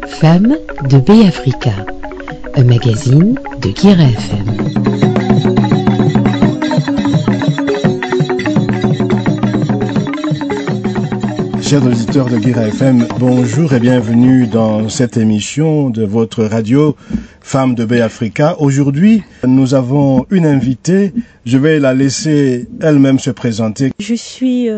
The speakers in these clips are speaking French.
Femmes de Bay Africa, un magazine de Guira FM. Chers auditeurs de Guira FM, bonjour et bienvenue dans cette émission de votre radio Femmes de Bay Africa. Aujourd'hui, nous avons une invitée. Je vais la laisser elle-même se présenter. Je suis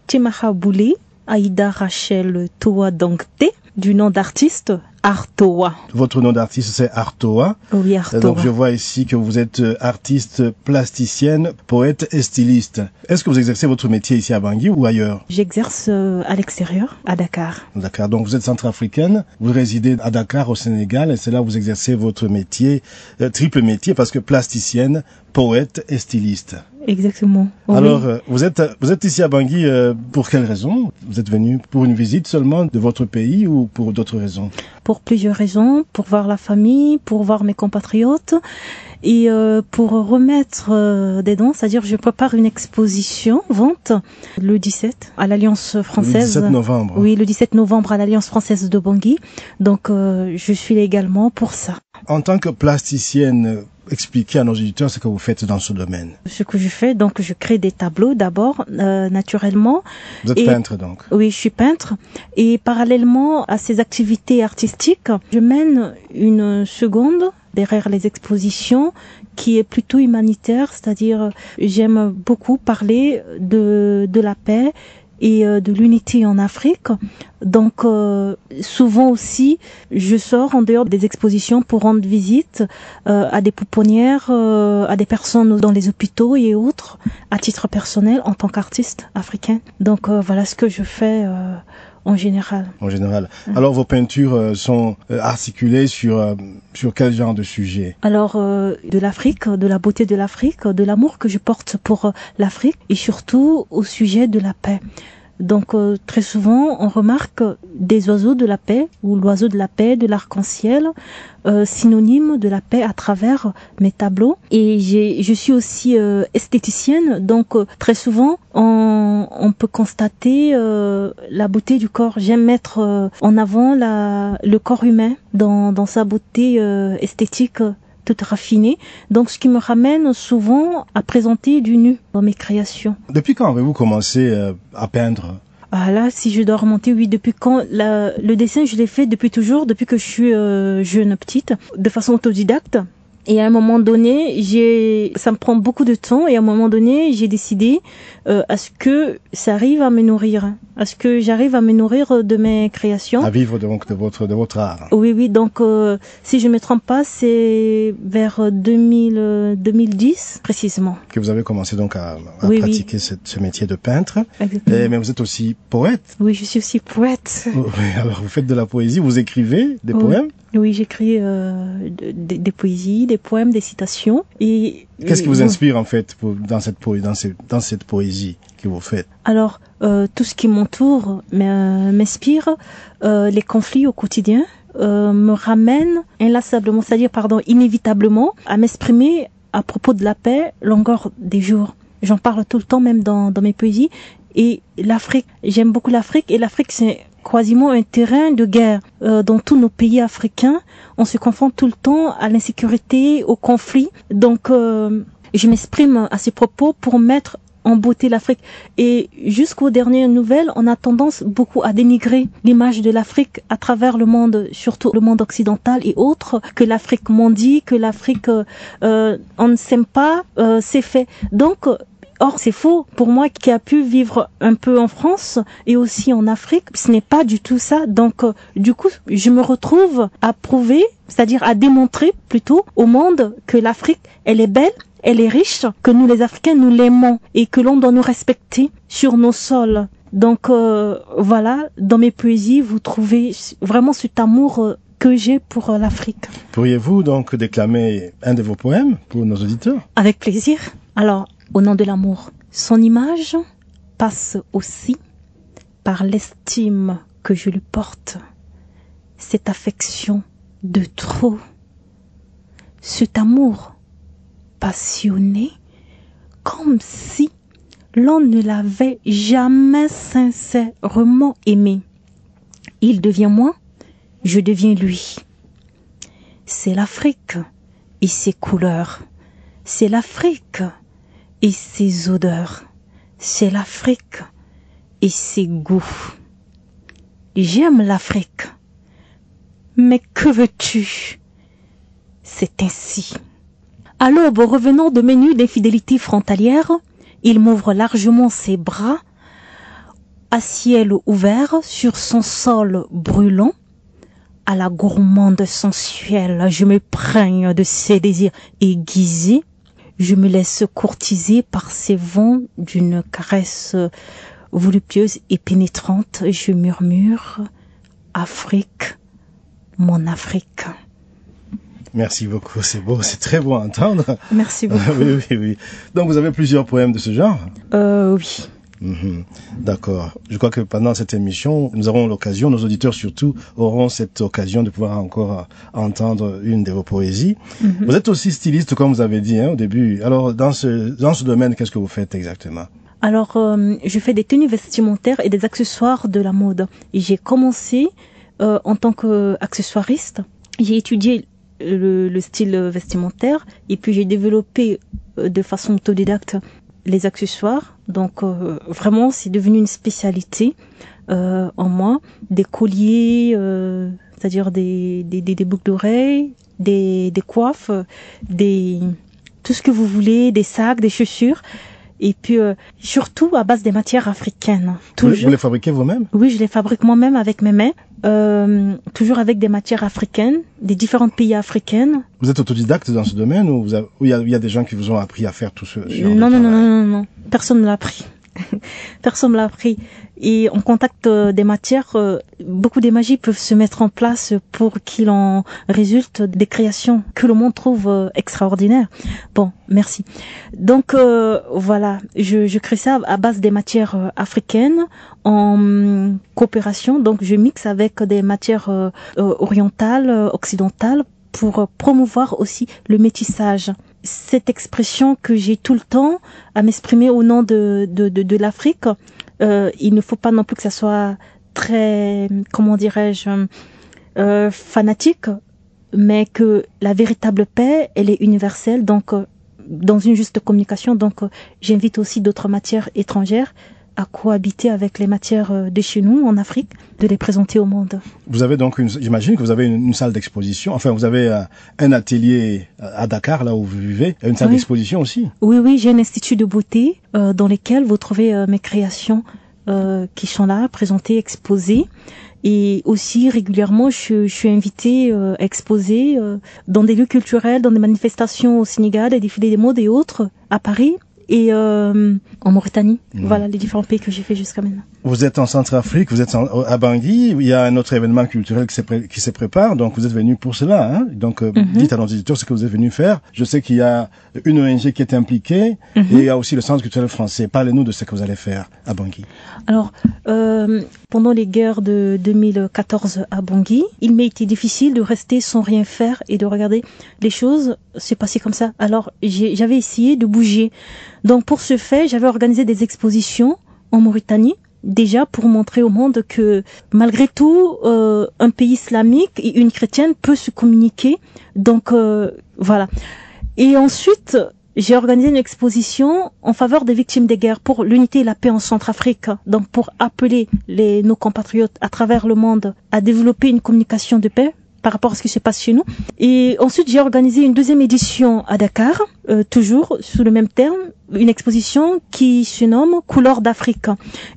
Timaha Boulé, Aïda Rachel Toa Dangte, du nom d'artiste Artoa. Votre nom d'artiste, c'est Artoa. Oui, Artoa. Donc, je vois ici que vous êtes artiste plasticienne, poète et styliste. Est-ce que vous exercez votre métier ici à Bangui ou ailleurs? J'exerce à l'extérieur, à Dakar. Dakar. Donc, vous êtes centrafricaine, vous résidez à Dakar, au Sénégal, et c'est là que vous exercez votre métier, triple métier, parce que plasticienne, poète et styliste. Exactement. Oui. Alors, vous êtes ici à Bangui pour quelle raison? Vous êtes venu pour une visite seulement de votre pays ou pour d'autres raisons? Pour plusieurs raisons, pour voir la famille, pour voir mes compatriotes et pour remettre des dons, c'est-à-dire je prépare une exposition vente le 17 à l'Alliance française. Le 17 novembre. Oui, le 17 novembre à l'Alliance française de Bangui. Donc je suis là également pour ça. En tant que plasticienne, expliquez à nos auditeurs ce que vous faites dans ce domaine. Ce que je fais, donc je crée des tableaux d'abord, naturellement. Vous êtes peintre donc? Oui, je suis peintre. Et parallèlement à ces activités artistiques, je mène une seconde derrière les expositions qui est plutôt humanitaire, c'est-à-dire j'aime beaucoup parler de la paix et de l'unité en Afrique. Donc souvent aussi, je sors en dehors des expositions pour rendre visite à des pouponnières, à des personnes dans les hôpitaux et autres, à titre personnel en tant qu'artiste africain. Donc voilà ce que je fais en général. En général. Alors vos peintures sont articulées sur quel genre de sujet? Alors de l'Afrique, de la beauté de l'Afrique, de l'amour que je porte pour l'Afrique et surtout au sujet de la paix. Donc très souvent on remarque des oiseaux de la paix ou l'oiseau de la paix, de l'arc-en-ciel, synonyme de la paix à travers mes tableaux. Et je suis aussi esthéticienne, donc très souvent on peut constater la beauté du corps. J'aime mettre en avant le corps humain dans sa beauté esthétique toute raffinée. Donc ce qui me ramène souvent à présenter du nu dans mes créations. Depuis quand avez-vous commencé à peindre? Ah là, si je dois remonter, oui, depuis quand le dessin, je l'ai fait depuis toujours, depuis que je suis jeune petite, de façon autodidacte. Et à un moment donné, ça me prend beaucoup de temps, et à un moment donné, j'ai décidé à ce que ça arrive à me nourrir, à ce que j'arrive à me nourrir de mes créations. À vivre donc de votre art. Oui, donc si je ne me trompe pas, c'est vers 2010 précisément. Que vous avez commencé donc à pratiquer ce métier de peintre. Exactement. Mais vous êtes aussi poète. Oui, je suis aussi poète. Oui, alors vous faites de la poésie, vous écrivez des poèmes? Oui, j'écris des poésies, des poèmes, des citations. Et qu'est-ce qui vous inspire en fait dans cette poésie que vous faites? Alors, tout ce qui m'entoure m'inspire. Les conflits au quotidien me ramènent inlassablement, inévitablement, à m'exprimer à propos de la paix, longueur des jours. J'en parle tout le temps, même dans mes poésies. Et l'Afrique, j'aime beaucoup l'Afrique, et l'Afrique c'est quasiment un terrain de guerre. Dans tous nos pays africains, on se confronte tout le temps à l'insécurité, au conflit. Donc, je m'exprime à ces propos pour mettre en beauté l'Afrique. Et jusqu'aux dernières nouvelles, on a tendance beaucoup à dénigrer l'image de l'Afrique à travers le monde, surtout le monde occidental et autres, que l'Afrique mendie, que l'Afrique, on ne s'aime pas, c'est fait. Donc, or, c'est faux. Pour moi, qui a pu vivre un peu en France et aussi en Afrique, ce n'est pas du tout ça. Donc, du coup, je me retrouve à prouver, c'est-à-dire à démontrer plutôt au monde que l'Afrique, elle est belle, elle est riche, que nous les Africains, nous l'aimons et que l'on doit nous respecter sur nos sols. Donc, voilà, dans mes poésies, vous trouvez vraiment cet amour que j'ai pour l'Afrique. Pourriez-vous donc déclamer un de vos poèmes pour nos auditeurs? Avec plaisir. Alors, au nom de l'amour. Son image passe aussi par l'estime que je lui porte, cette affection de trop, cet amour passionné, comme si L'on ne l'avait jamais sincèrement aimé. Il devient moi, je deviens lui. C'est l'Afrique et ses couleurs. C'est l'Afrique et ses odeurs. C'est l'Afrique et ses goûts. J'aime l'Afrique. Mais que veux-tu? C'est ainsi. À l'aube, revenant de mes nuits d'infidélité frontalière, il m'ouvre largement ses bras, à ciel ouvert sur son sol brûlant. À la gourmande sensuelle, je me prègne de ses désirs aiguisés. Je me laisse courtiser par ces vents d'une caresse voluptueuse et pénétrante. Je murmure « Afrique, mon Afrique ». Merci beaucoup, c'est beau, c'est très beau à entendre. Merci beaucoup. Oui. Donc vous avez plusieurs poèmes de ce genre? Oui. D'accord. Je crois que pendant cette émission, nous aurons l'occasion, nos auditeurs surtout, auront cette occasion de pouvoir encore entendre une de vos poésies. Vous êtes aussi styliste, comme vous avez dit au début. Alors, dans ce domaine, qu'est-ce que vous faites exactement? Alors, je fais des tenues vestimentaires et des accessoires de la mode. Et j'ai commencé en tant qu'accessoiriste. J'ai étudié le style vestimentaire et puis j'ai développé de façon autodidacte les accessoires. Donc vraiment c'est devenu une spécialité en moi. Des colliers, c'est-à-dire des boucles d'oreilles, des coiffes, tout ce que vous voulez, des sacs, des chaussures. Et puis surtout à base des matières africaines. Vous les fabriquez vous-même? Oui, je les fabrique moi-même avec mes mains. Toujours avec des matières africaines, des différents pays africains. Vous êtes autodidacte dans ce domaine ou il y a des gens qui vous ont appris à faire tout ce genre de travail? Non. Personne ne l'a appris. Personne ne l'a appris. Et en contact des matières, beaucoup d'images peuvent se mettre en place pour qu'il en résulte des créations que le monde trouve extraordinaires. Bon, merci. Donc voilà, je crée ça à base des matières africaines en coopération. Donc je mixe avec des matières orientales, occidentales pour promouvoir aussi le métissage. Cette expression que j'ai tout le temps à m'exprimer au nom de l'Afrique, il ne faut pas non plus que ça soit très, comment dirais-je, fanatique, mais que la véritable paix, elle est universelle, donc dans une juste communication. Donc j'invite aussi d'autres matières étrangères à cohabiter avec les matières de chez nous en Afrique, de les présenter au monde. Vous avez donc j'imagine que vous avez une salle d'exposition, enfin vous avez un atelier à Dakar, là où vous vivez, une salle d'exposition aussi? Oui, j'ai un institut de beauté dans lequel vous trouvez mes créations qui sont là, présentées, exposées. Et aussi régulièrement, je suis invitée à exposer dans des lieux culturels, dans des manifestations au Sénégal, des défilés des modes et autres, à Paris. Et en Mauritanie. Voilà les différents pays que j'ai fait jusqu'à maintenant. Vous êtes en Centrafrique, vous êtes à Bangui, il y a un autre événement culturel qui se prépare, donc vous êtes venu pour cela. Hein? Donc dites à nos éditeurs ce que vous êtes venu faire. Je sais qu'il y a une ONG qui est impliquée et il y a aussi le Centre culturel français. Parlez-nous de ce que vous allez faire à Bangui. Alors, pendant les guerres de 2014 à Bangui, il m'a été difficile de rester sans rien faire et de regarder les choses se passer comme ça. Alors, j'avais essayé de bouger. Donc pour ce fait, j'avais organisé des expositions en Mauritanie, déjà pour montrer au monde que malgré tout, un pays islamique et une chrétienne peut se communiquer. Donc voilà. Et ensuite, j'ai organisé une exposition en faveur des victimes des guerres pour l'unité et la paix en Centrafrique. Donc pour appeler nos compatriotes à travers le monde à développer une communication de paix par rapport à ce qui se passe chez nous. Et ensuite, j'ai organisé une deuxième édition à Dakar, toujours sous le même terme, une exposition qui se nomme Couleurs d'Afrique.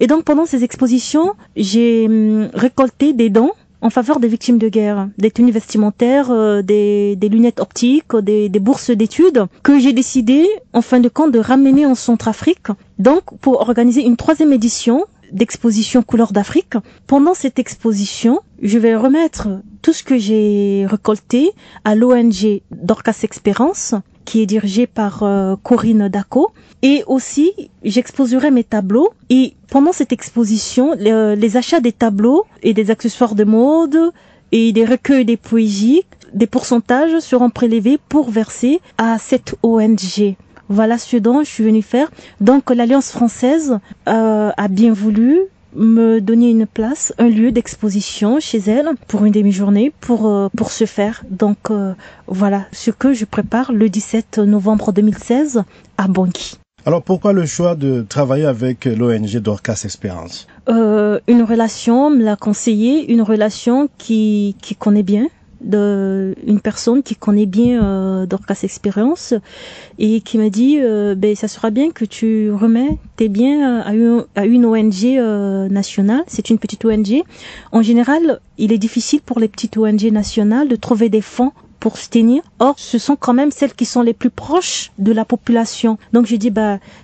Et donc, pendant ces expositions, j'ai récolté des dons en faveur des victimes de guerre, des tenues vestimentaires, des lunettes optiques, des bourses d'études, que j'ai décidé, en fin de compte, de ramener en Centrafrique. Donc, pour organiser une troisième édition d'exposition Couleurs d'Afrique. Pendant cette exposition, je vais remettre tout ce que j'ai récolté à l'ONG Dorcas Expérience, qui est dirigée par Corinne Daco. Et aussi, j'exposerai mes tableaux. Et pendant cette exposition, les achats des tableaux et des accessoires de mode et des recueils des poésies, des pourcentages seront prélevés pour verser à cette ONG. Voilà ce dont je suis venue faire. Donc l'Alliance française a bien voulu me donner une place, un lieu d'exposition chez elle pour une demi-journée pour ce faire. Donc voilà ce que je prépare le 17 novembre 2016 à Bangui. Alors pourquoi le choix de travailler avec l'ONG Dorcas Espérance? Une relation me l'a conseillé, une relation qui connaît bien, une personne qui connaît bien Dorcas Expérience et qui m'a dit ça sera bien que tu remets tes biens à une ONG nationale. C'est une petite ONG. En général, il est difficile pour les petites ONG nationales de trouver des fonds pour se tenir. Or, ce sont quand même celles qui sont les plus proches de la population. Donc, je dis,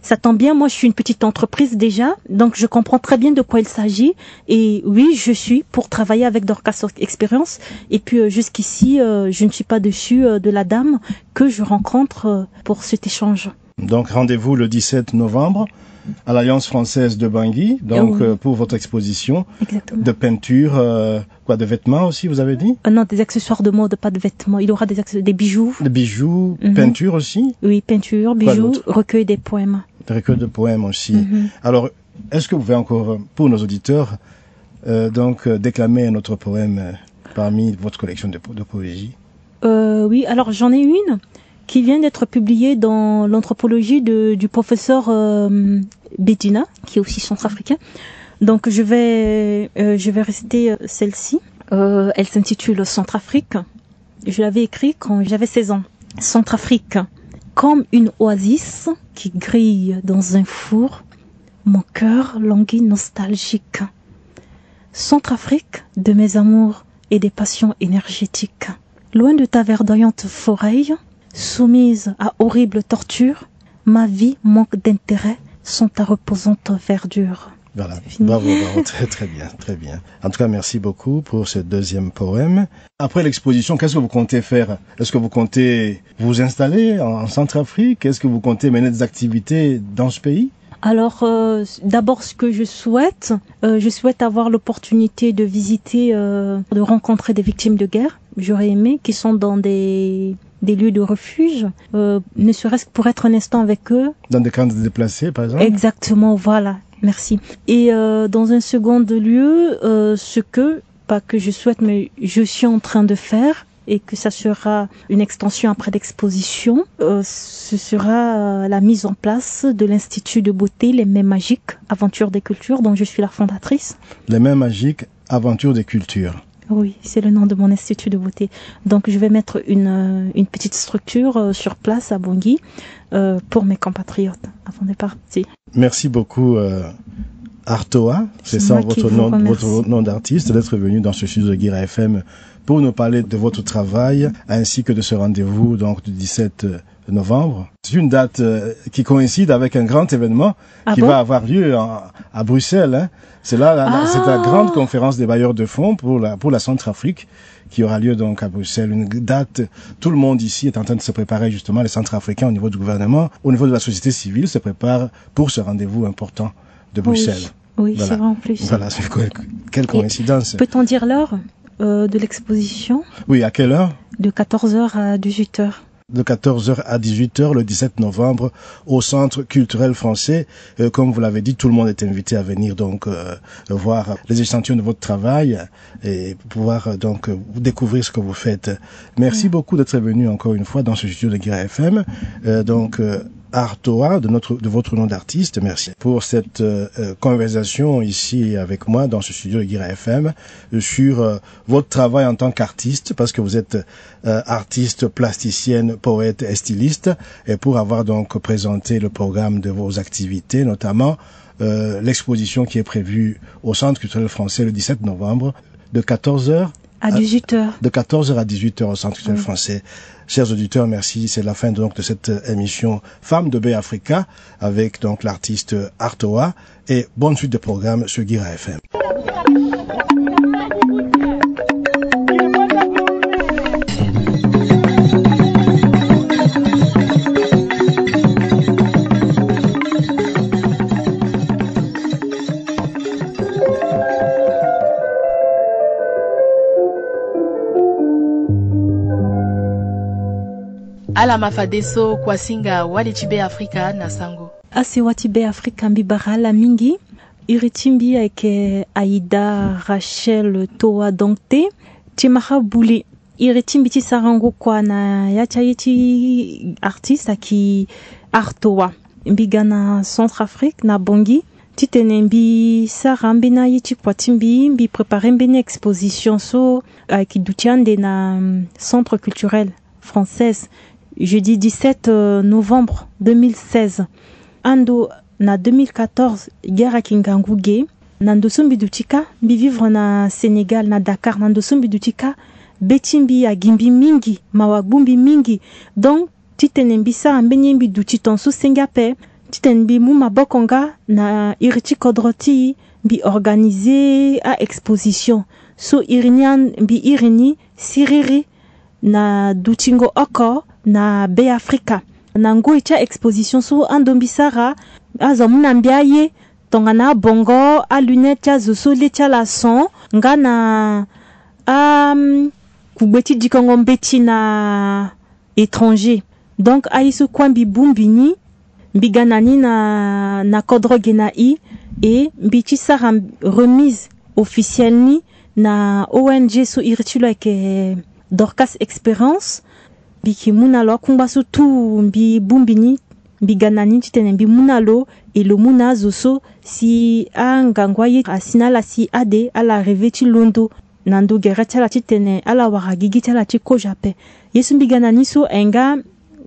ça tombe bien. Moi, je suis une petite entreprise déjà. Donc, je comprends très bien de quoi il s'agit. Et oui, je suis pour travailler avec Dorcas Expérience. Et puis, jusqu'ici, je ne suis pas dessus de la dame que je rencontre pour cet échange. Donc, rendez-vous le 17 novembre à l'Alliance française de Bangui, donc oui. Pour votre exposition. Exactement. De peinture, de vêtements aussi, vous avez dit? Non, des accessoires de mode, pas de vêtements. Il y aura des bijoux. Des bijoux, peinture aussi? Oui, peinture, bijoux, recueil des poèmes. Des recueils de poèmes aussi. Alors, est-ce que vous pouvez encore, pour nos auditeurs, déclamer un autre poème parmi votre collection de poésie? Oui, alors j'en ai une qui vient d'être publiée dans l'anthropologie du professeur Bedina, qui est aussi centrafricain. Donc je vais réciter celle-ci. Elle s'intitule Centrafrique. Je l'avais écrite quand j'avais 16 ans. Centrafrique, comme une oasis qui grille dans un four, mon cœur languit nostalgique. Centrafrique de mes amours et des passions énergétiques. Loin de ta verdoyante forêt, soumise à horribles tortures, ma vie manque d'intérêt sans ta reposante verdure. Voilà, bravo, très très bien, très bien. En tout cas, merci beaucoup pour ce deuxième poème. Après l'exposition, qu'est-ce que vous comptez faire? Est-ce que vous comptez vous installer en Centrafrique? Est-ce que vous comptez mener des activités dans ce pays? Alors, d'abord, ce que je souhaite avoir l'opportunité de visiter, de rencontrer des victimes de guerre. J'aurais aimé qui sont dans des lieux de refuge, ne serait-ce que pour être un instant avec eux. Dans des camps de déplacés, par exemple? Exactement, voilà. Merci. Et dans un second lieu, pas que je souhaite, mais je suis en train de faire, et que ça sera une extension après l'exposition, ce sera la mise en place de l'Institut de beauté Les Mains Magiques, Aventure des Cultures, dont je suis la fondatrice. Les Mains Magiques, Aventure des Cultures. Oui, c'est le nom de mon institut de beauté. Donc, je vais mettre une petite structure sur place à Bangui pour mes compatriotes avant de partir. Merci beaucoup, Artoa. C'est ça votre nom d'artiste, d'être venu dans ce studio de Guira FM pour nous parler de votre travail ainsi que de ce rendez-vous donc du 17 novembre. C'est une date qui coïncide avec un grand événement qui va avoir lieu à Bruxelles. Hein. C'est c'est la grande conférence des bailleurs de fonds pour la Centrafrique qui aura lieu donc à Bruxelles. Une date, tout le monde ici est en train de se préparer justement, les Centrafricains au niveau du gouvernement, au niveau de la société civile se préparent pour ce rendez-vous important de Bruxelles. Oui, voilà. C'est vrai en plus. Voilà, quelle coïncidence. Peut-on dire l'heure de l'exposition? Oui, à quelle heure? De 14h à 18h. De 14h à 18h le 17 novembre au Centre culturel français. Comme vous l'avez dit, tout le monde est invité à venir donc voir les échantillons de votre travail et pouvoir donc découvrir ce que vous faites. Merci beaucoup d'être venu encore une fois dans ce studio de Guira FM. Artoa, de votre nom d'artiste, merci pour cette conversation ici avec moi dans ce studio de Guira FM sur votre travail en tant qu'artiste, parce que vous êtes artiste, plasticienne, poète et styliste, et pour avoir donc présenté le programme de vos activités, notamment l'exposition qui est prévue au Centre culturel français le 17 novembre de 14h à 18h. De 14h à 18h au Centre culturel français. Chers auditeurs, merci. C'est la fin donc de cette émission Femmes de Baie Africa avec donc l'artiste Artoa et bonne suite de programme sur Guira FM. ala mafadeso kwa singa wali chibe Afrika na sango. Ase watibe Afrika mbibarala mingi. Iritimbi ake Aida Rachel Toa Dongte. Timaha Bouli. Iritimbi ti sarango kwa na yacha yeti artiste aki Artoa. Mbigana Centrafrique na Bongi. Titene mbi sarambi na yeti kwa timbi mbi prepare mbi exposition so aki dutiande na centre culturel française jeudi 17 novembre 2016. Ando na 2014 guerre kinganguge nando sumbi dutika mbi vivre na Sénégal na Dakar nando sumbi dutika betimbi ya gimbi mingi mawagumbi mingi donc titene mbi sarambi mbi duti tonsu Singape titen bi mu mabokonga na iriti kodroti bi organiser a exposition so irinian bi irini siriri na dutingo oko na be Afrika na ngo icha exposition so andombi sara azamuna mbiaye tonga na bongo a lunette zo so le la son ngana kubeti dikongo mbeti na étranger donc aisu kwambi bumbini Biganani na kodro genai et mbichi sara remise officielle ni na ONG so iritulo ke Dorcas Experience biki munalo kumbasu tu mbi bumbini biganani titene mbi munalo et le munazo so si angangwaye asinala si ade ala reveti londo nando gerata la titene ala waragigi tala tiko jape yesu biganani so enga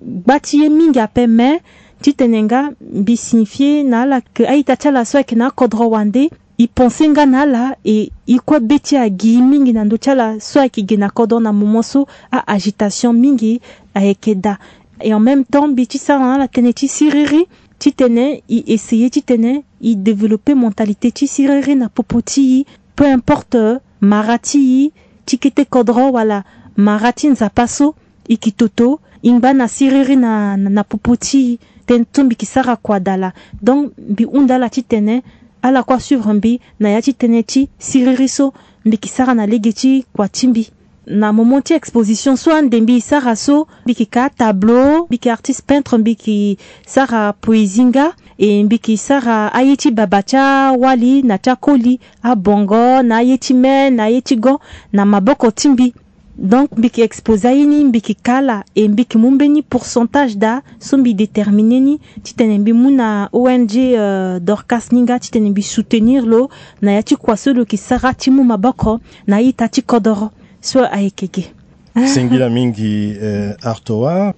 batiye minga pe mais titenenga bi signifier na la que aita chala so ke na kodro wande i pensenga na la et i kwa beti a mingi na ndo chala so ki gena kodo na momoso a agitation mingi a ekeda et en même temps biti sa na la teneti siriri titene i essayer titene i développer mentalité ti siriri na popoti peu importe marati tikete kodro wala marati nzapaso ikitoto ingba na siriri na popoti tentumbi kisara kwa dala donc bi undala titene ala kwa suivre mbi na ya titene ti siririso mbi kisara na legeti kwa timbi na momenti exposition so andembi sara so mbi ka tableau mbi artiste peintre mbi ki sara poesinga et mbi ki sara ayeti babacha wali na chakoli a bongo na ayeti men na ayeti go na maboko timbi donc mbiki exposa ini mbiki kala et mbiki mumbeni pourcentage da sombi déterminé ni titene mbi muna ONG Dorcas ninga titene mbi soutenir lo na yati kwa solo ki sarati mu maboko na itati kodoro so aekege Singila mingi Artoa